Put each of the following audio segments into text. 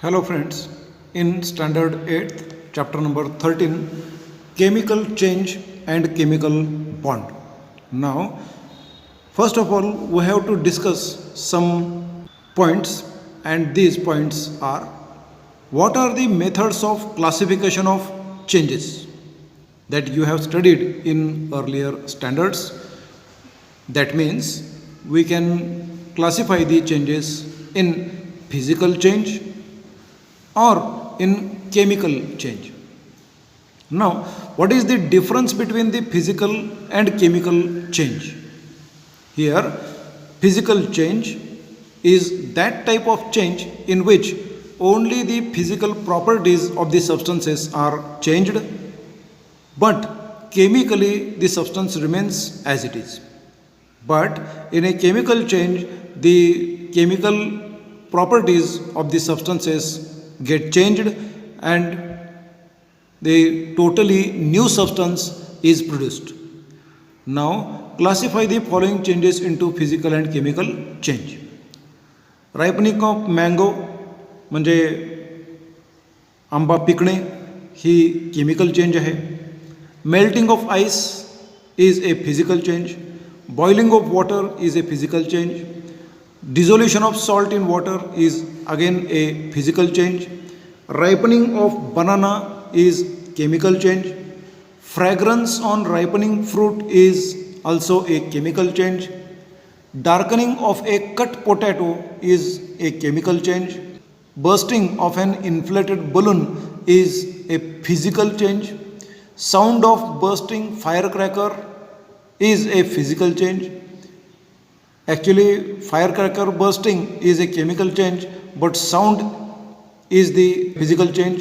Hello friends, in standard 8th chapter number 13 chemical change and chemical bond. Now first of all we have to discuss some points, and these points are: what are the methods of classification of changes that you have studied in earlier standards. That means we can classify the changes in physical change or in chemical change. Now, what is the difference between the physical and chemical change? Here, physical change is that type of change in which only the physical properties of the substances are changed, but chemically the substance remains as it is. But in a chemical change, the chemical properties of the substances get changed and the totally new substance is produced. Now classify the following changes into physical and chemical change. Ripening of mango म्हणजे आंबा पिकणे ही chemical change आहे. Melting of ice is a physical change. Boiling of water is a physical change. Dissolution of salt in water is again a physical change. Ripening of banana is chemical change. Fragrance on ripening fruit is also a chemical change. Darkening of a cut potato is a chemical change. Bursting of an inflated balloon is a physical change. Sound of bursting firecracker is a physical change. Actually, firecracker bursting is a chemical change, but sound is the physical change.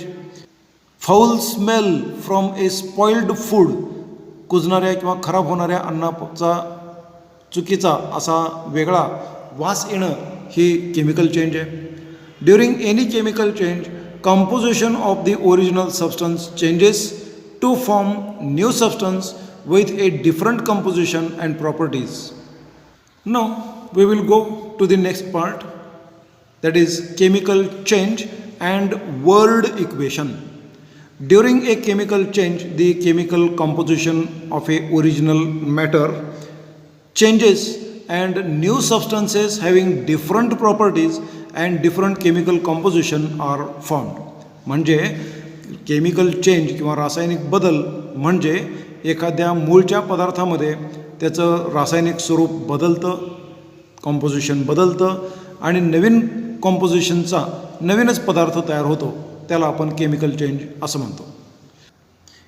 Foul smell from a spoiled food, कुजणाऱ्या किंवा खराब होणाऱ्या अन्नाचा चुकीचा असा वेगळा वास येणं ही केमिकल चेंज आहे. During any chemical change, composition of the original substance changes to form new substance with a different composition and properties. Now we will go to the next part, that is chemical change and word equation. During a chemical change, the chemical composition of a original matter changes and new substances having different properties and different chemical composition are formed. म्हणजे chemical change किंवा रासायनिक बदल म्हणजे एखाद्या मूळच्या पदार्थामध्ये त्याचं रासायनिक स्वरूप बदलतं, कॉम्पोजिशन बदलतं आणि नवीन कॉम्पोजिशनचा नवीनच पदार्थ तयार होतो, त्याला आपण केमिकल चेंज असं म्हणतो.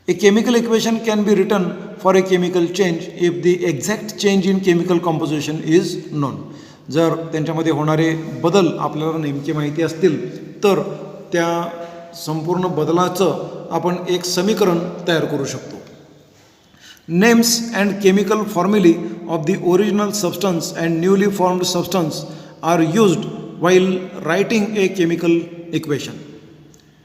A chemical equation can be written for a chemical change if the exact change in chemical composition is known. जर त्यांच्यामध्ये होणारे बदल आपल्याला नेमके माहिती असतील तर त्या संपूर्ण बदलाचं आपण एक समीकरण तयार करू शकतो. Names and chemical formulae of the original substance and newly formed substance are used while writing a chemical equation.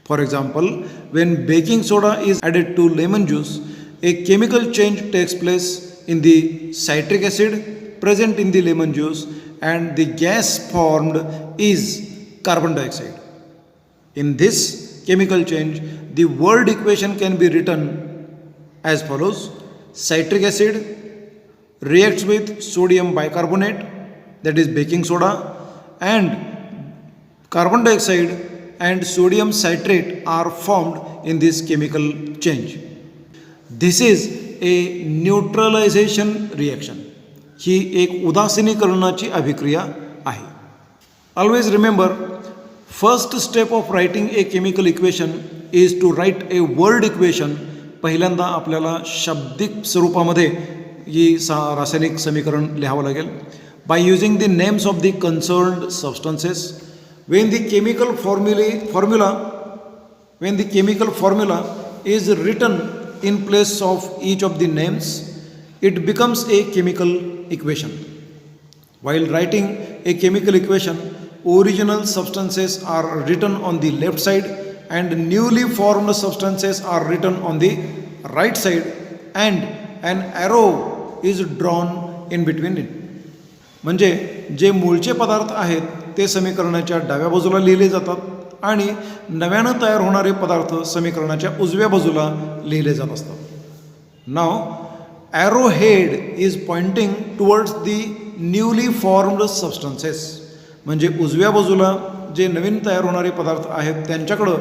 For example, when baking soda is added to lemon juice, a chemical change takes place in the citric acid present in the lemon juice, and the gas formed is carbon dioxide. In this chemical change, the word equation can be written as follows: citric acid reacts with sodium bicarbonate, that is baking soda, and carbon dioxide and sodium citrate are formed in this chemical change. This is a neutralization reaction. ही एक उदासीनीकरणाची अभिक्रिया आहे. Always remember, first step of writing a chemical equation is to write a word equation. पहिल्यांदा आपल्याला शाब्दिक स्वरूपामध्ये ही रासायनिक समीकरण लिहावं लागेल. By using the names of the concerned substances. When the chemical formula is written in place of each of the names, it becomes a chemical equation. While writing a chemical equation, original substances are written on the left side and newly formed substances are written on the right side, and an arrow is drawn in between it. म्हणजे जे मूळचे पदार्थ आहेत ते समीकरणाच्या डाव्या बाजूला लिहिले जातात आणि नव्यानं तयार होणारे पदार्थ समीकरणाच्या उजव्या बाजूला लिहिले जात असतात. नाव arrow head is pointing towards the newly formed substances. म्हणजे उजव्या बाजूला जे नवीन तयार होणारे पदार्थ आहेत त्यांच्याकडं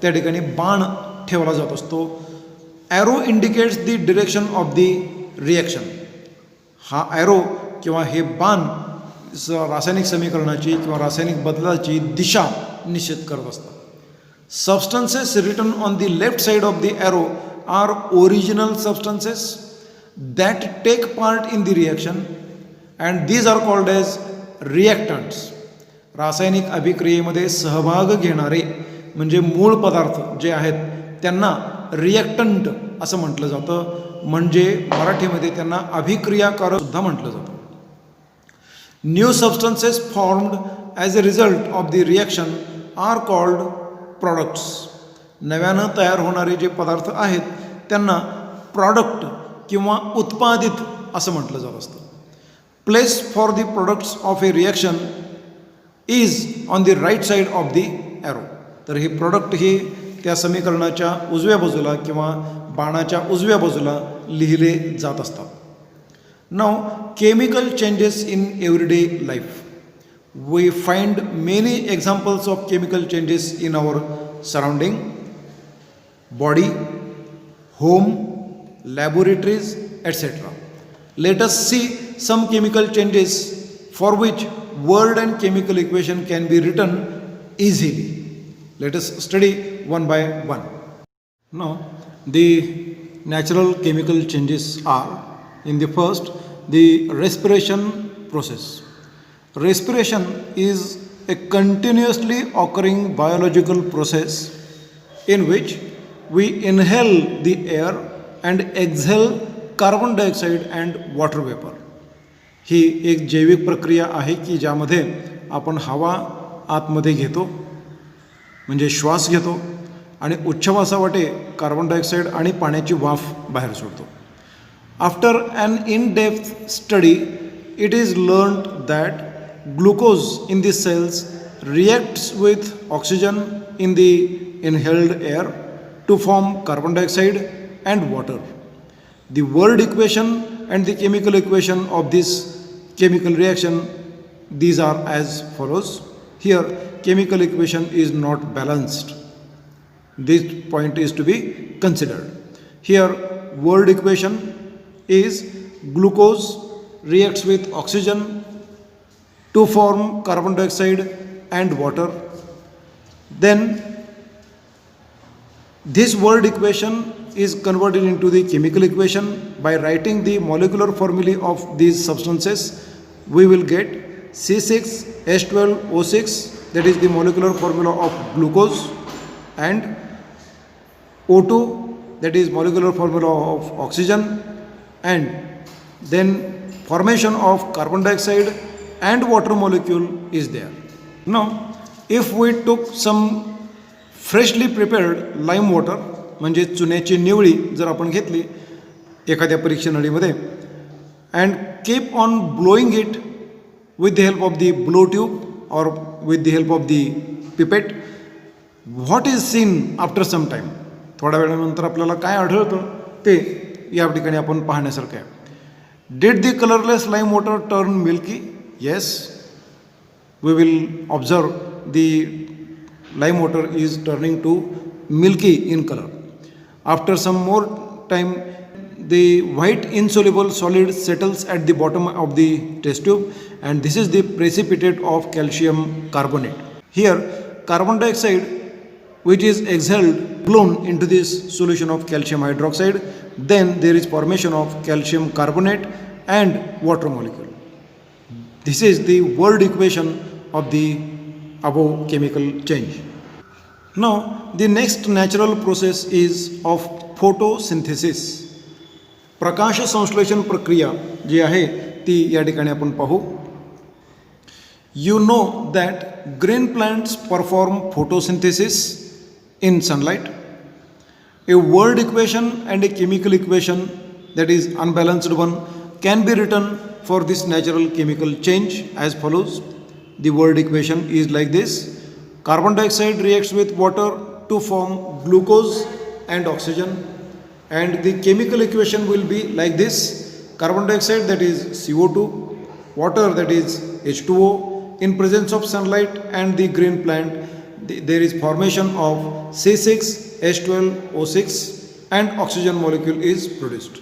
त्या ठिकाणी बाण ठेवला जात असतो. Arrow indicates the direction of the reaction. हा ॲरो किंवा हे बाण रासायनिक समीकरणाची किंवा रासायनिक बदलाची दिशा निश्चित करत असतात. Substances written on the left side of the arrow are original substances that take part in the reaction and these are called as reactants. रासायनिक अभिक्रियेमध्ये सहभाग घेणारे म्हणजे मूळ पदार्थ जे आहेत त्यांना रिॲक्टंट असं म्हटलं जातं. म्हणजे मराठीमध्ये त्यांना अभिक्रियाकारक सुद्धा म्हटलं जातं. New substances formed as a result of the reaction are called products. नव्यानं तयार होणारे जे पदार्थ आहेत त्यांना प्रॉडक्ट किंवा उत्पादित असं म्हटलं जात असतं. Place for the products of a reaction is on the right side of the arrow. तर हे प्रोडक्ट हे त्या समीकरणाच्या उजव्या बाजूला किंवा बाणाच्या उजव्या बाजूला लिहिले जात असतात. नाव chemical changes in everyday life. We find many examples of chemical changes in our surrounding, body, home, laboratories etc. Let us see some chemical changes for which word and chemical equation can be written easily. Let us study one by one. Now, the natural chemical changes are, in the first, the respiration process. Respiration is a continuously occurring biological process in which we inhale the air and exhale carbon dioxide and water vapour. ही एक जैविक प्रक्रिया आहे की ज्यामध्ये आपण हवा आतमध्ये घेतो म्हणजे श्वास घेतो आणि उच्छ्वासावाटे कार्बन डायऑक्साईड आणि पाण्याची वाफ बाहेर सोडतो. After an in depth study it is learned that glucose in the cells reacts with oxygen in the inhaled air to form carbon dioxide and water. The word equation and the chemical equation of this chemical reaction, these are as follows. Here chemical equation is not balanced. This point is to be considered. Here word equation is glucose reacts with oxygen to form carbon dioxide and water. Then this word equation is converted into the chemical equation by writing the molecular formulae of these substances. We will get C6H12O6, that is the molecular formula of glucose, and O2, that is molecular formula of oxygen, and then formation of carbon dioxide and water molecule is there. Now if we took some freshly prepared lime water, म्हणजे चुन्याची निवळी जर आपण घेतली एखाद्या परीक्षा नळीमध्ये and keep on blowing it with the help of the blow tube और with the help of the pipette, what is seen after some time. थोड्या वेळानंतर आपल्याला काय आढळतं ते या ठिकाणी आपण पाहण्यासारखं आहे. Did the colourless lime water turn milky? Yes, we will observe the lime water is turning to milky in color. After some more time, the white insoluble solid settles at the bottom of the test tube, and this is the precipitate of calcium carbonate. Here carbon dioxide which is exhaled blown into this solution of calcium hydroxide, then there is formation of calcium carbonate and water molecule. This is the word equation of the above chemical change. Now the next natural process is of photosynthesis. प्रकाश संश्लेषण प्रक्रिया जी आहे ती या ठिकाणी आपण पाहू. You know that green plants perform photosynthesis in sunlight. A word equation and a chemical equation, that is unbalanced one, can be written for this natural chemical change as follows. The word equation is like this. Carbon dioxide reacts with water to form glucose and oxygen, and the chemical equation will be like this: carbon dioxide, that is CO2, water, that is H2O. In presence of sunlight and the green plant, there is formation of C6H12O6 and oxygen molecule is produced.